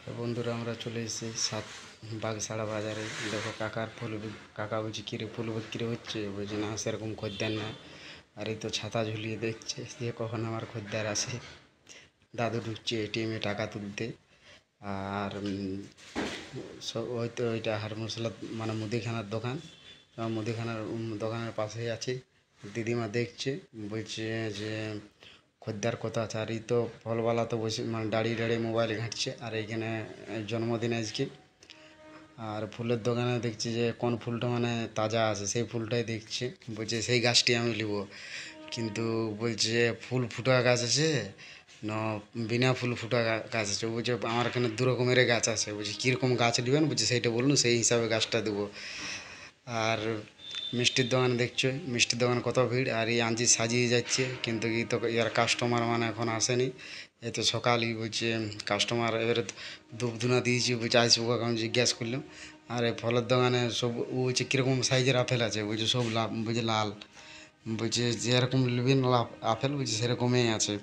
তো বন্ধুরা আমরা চলে এসেছি বাগসাড়া বাজারে। দেখো কাকা বলছে কিরে ফুল বিক্রি হচ্ছে? বলছে না সেরকম খদ্দের না। আর এই তো ছাতা ঝুলিয়ে দেখছে যে কখন আমার খদ্দের আসে। দাদু ঢুকছে এটিএমে টাকা তুলতে। আর হয়তো ওইটা হার মশলা মানে মুদিখানার দোকান। মুদিখানার দোকানের পাশেই আছে। দিদিমা দেখছে, বলছে যে খদ্দের কত আছে। আর এই তো ফলওয়ালা তো বসে মানে দাঁড়িয়ে দাঁড়িয়ে মোবাইল ঘাঁটছে। আর এইখানে জন্মদিন আজকে। আর ফুলের দোকানে দেখছি যে কোন ফুলটা মানে তাজা আছে সেই ফুলটাই দেখছে। বলছে সেই গাছটি আমি নেব, কিন্তু বলছে যে ফুল ফুটা গাছ আছে না বিনা ফুল ফুটা গাছ আছে। বলছে আমার এখানে দু রকমের গাছ আছে। বলছে কীরকম গাছ নেবেন, বলছে সেইটা বলুন, সেই হিসাবে গাছটা দেবো। আর মিষ্টির দোকানে দেখছো, মিষ্টির দোকানে কত ভিড়। আর এই আনছি সাজিয়ে যাচ্ছে, কিন্তু এই তো ইয়ার কাস্টমার মানে এখন আসেনি। এই তো সকালই বলছে কাস্টমার এবারে ধূপ ধুনা দিয়েছি, বলছে আসবো কখন জিজ্ঞেস করলাম। আর এই ফলের দোকানে সব ও বলছে কীরকম সাইজের আপেল আছে, বলছে সব বলছে লাল। বলছে যেরকম নেবেন আপেল, বলছে সেরকমই আছে।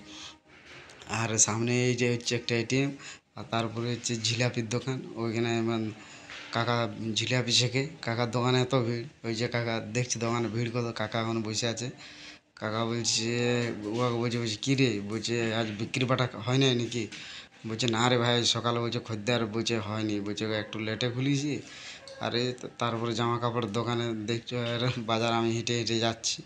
আর সামনে এই যে হচ্ছে একটা এটিএম। আর তারপরে হচ্ছে জিলাপির দোকান, ওইখানে কাকা জিলাপি শেখে। কাকার দোকানে এত ভিড়, ওই যে কাকা দেখছি দোকানে ভিড় কত, কাকা এখন বসে আছে। কাকা বলছে ওকে বলছে কী রে, বলছে আজ বিক্রি বাটা হয় নাই নাকি? বলছে না রে ভাই, সকালে বলছে খদ্দের বলছে হয়নি, বলছে একটু লেটে খুলেছি। আরে তারপরে জামা কাপড়ের দোকানে দেখছো আর বাজার আমি হেঁটে হেঁটে যাচ্ছি।